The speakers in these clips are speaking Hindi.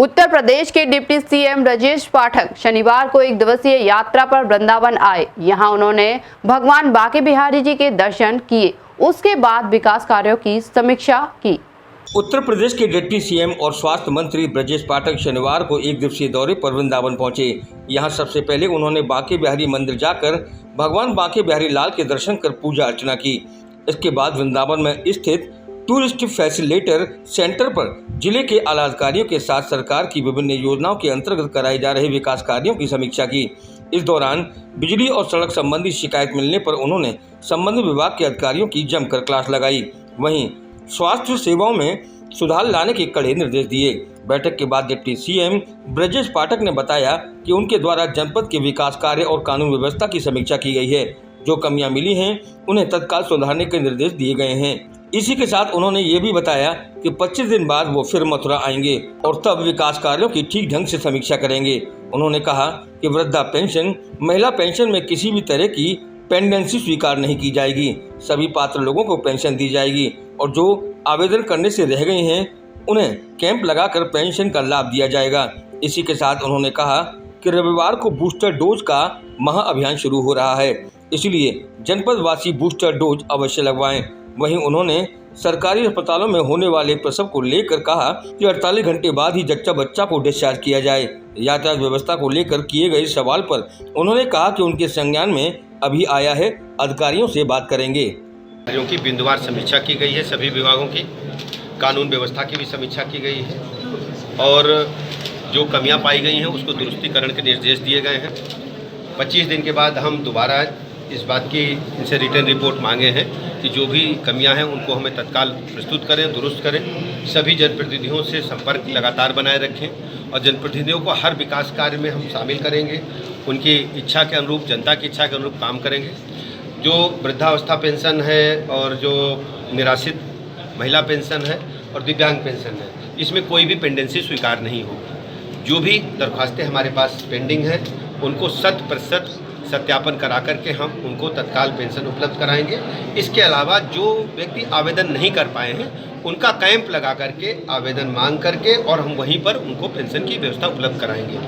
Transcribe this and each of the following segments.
उत्तर प्रदेश के डिप्टी सीएम ब्रजेश पाठक शनिवार को एक दिवसीय यात्रा पर वृंदावन आए। यहां उन्होंने भगवान बांके बिहारी जी के दर्शन किए। उसके बाद विकास कार्यों की समीक्षा की। उत्तर प्रदेश के डिप्टी सीएम और स्वास्थ्य मंत्री ब्रजेश पाठक शनिवार को एक दिवसीय दौरे पर वृंदावन पहुंचे। यहां सबसे पहले उन्होंने बांके बिहारी मंदिर जाकर भगवान बांके बिहारी लाल के दर्शन कर पूजा अर्चना की। इसके बाद वृंदावन में स्थित टूरिस्ट फैसिलिटेटर सेंटर पर जिले के आला अधिकारियों के साथ सरकार की विभिन्न योजनाओं के अंतर्गत कराए जा रहे विकास कार्यों की समीक्षा की। इस दौरान बिजली और सड़क संबंधी शिकायत मिलने पर उन्होंने संबंधित विभाग के अधिकारियों की जमकर क्लास लगाई। वहीं स्वास्थ्य सेवाओं में सुधार लाने के कड़े निर्देश दिए। बैठक के बाद डिप्टी सीएम ब्रजेश पाठक ने बताया कि उनके द्वारा जनपद के विकास कार्य और कानून व्यवस्था की समीक्षा की गई है। जो कमियां मिली हैं उन्हें तत्काल सुधारने के निर्देश दिए गए हैं। इसी के साथ उन्होंने ये भी बताया कि 25 दिन बाद वो फिर मथुरा आएंगे और तब विकास कार्यों की ठीक ढंग से समीक्षा करेंगे। उन्होंने कहा कि वृद्धा पेंशन, महिला पेंशन में किसी भी तरह की पेंडेंसी स्वीकार नहीं की जाएगी। सभी पात्र लोगों को पेंशन दी जाएगी और जो आवेदन करने से रह गए हैं उन्हें कैंप लगाकर पेंशन का लाभ दिया जाएगा। इसी के साथ उन्होंने कहा कि रविवार को बूस्टर डोज का महाअभियान शुरू हो रहा है, इसलिए जनपद वासी बूस्टर डोज अवश्य लगवाएं। वहीं उन्होंने सरकारी अस्पतालों में होने वाले प्रसव को लेकर कहा कि 48 घंटे बाद ही जच्चा बच्चा को डिस्चार्ज किया जाए। यातायात व्यवस्था को लेकर किए गए सवाल पर उन्होंने कहा कि उनके संज्ञान में अभी आया है, अधिकारियों से बात करेंगे। कार्यों की बिंदुवार समीक्षा की गई है, सभी विभागों की कानून व्यवस्था की भी समीक्षा की गई है और जो कमियां पाई गई हैं उसको दुरुस्तीकरण के निर्देश दिए गए हैं। 25 दिन के बाद हम दोबारा इस बात की इनसे रिटर्न रिपोर्ट मांगे हैं कि जो भी कमियां हैं उनको हमें तत्काल प्रस्तुत करें, दुरुस्त करें। सभी जनप्रतिनिधियों से संपर्क लगातार बनाए रखें और जनप्रतिनिधियों को हर विकास कार्य में हम शामिल करेंगे। उनकी इच्छा के अनुरूप, जनता की इच्छा के अनुरूप काम करेंगे। जो वृद्धावस्था पेंशन है और जो निराश्रित महिला पेंशन है और दिव्यांग पेंशन है, इसमें कोई भी पेंडेंसी स्वीकार नहीं होगी। जो भी दरख्वास्तें हमारे पास पेंडिंग हैं उनको 100% सत्यापन करा करके हम उनको तत्काल पेंशन उपलब्ध कराएंगे। इसके अलावा जो व्यक्ति आवेदन नहीं कर पाए हैं उनका कैंप लगा करके आवेदन मांग करके और हम वहीं पर उनको पेंशन की व्यवस्था उपलब्ध कराएंगे।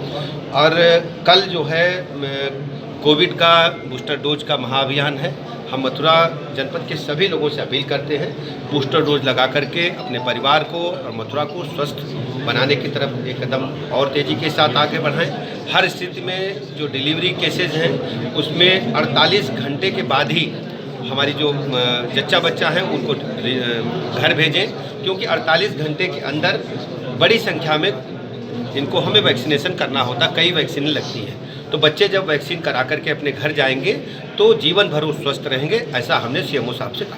और कल जो है कोविड का बूस्टर डोज का महाअभियान है। हम मथुरा जनपद के सभी लोगों से अपील करते हैं बूस्टर डोज लगा करके अपने परिवार को और मथुरा को स्वस्थ बनाने की तरफ एक कदम और तेज़ी के साथ आगे बढ़ाएं। हर स्थिति में जो डिलीवरी केसेज हैं उसमें 48 घंटे के बाद ही हमारी जो जच्चा बच्चा हैं उनको घर भेजें, क्योंकि 48 घंटे के अंदर बड़ी संख्या में इनको हमें वैक्सीनेशन करना होता, कई वैक्सीनें लगती हैं। तो बच्चे जब वैक्सीन करा करके अपने घर जाएंगे तो जीवन भर वो स्वस्थ रहेंगे, ऐसा हमने सीएमओ साहब से कहा।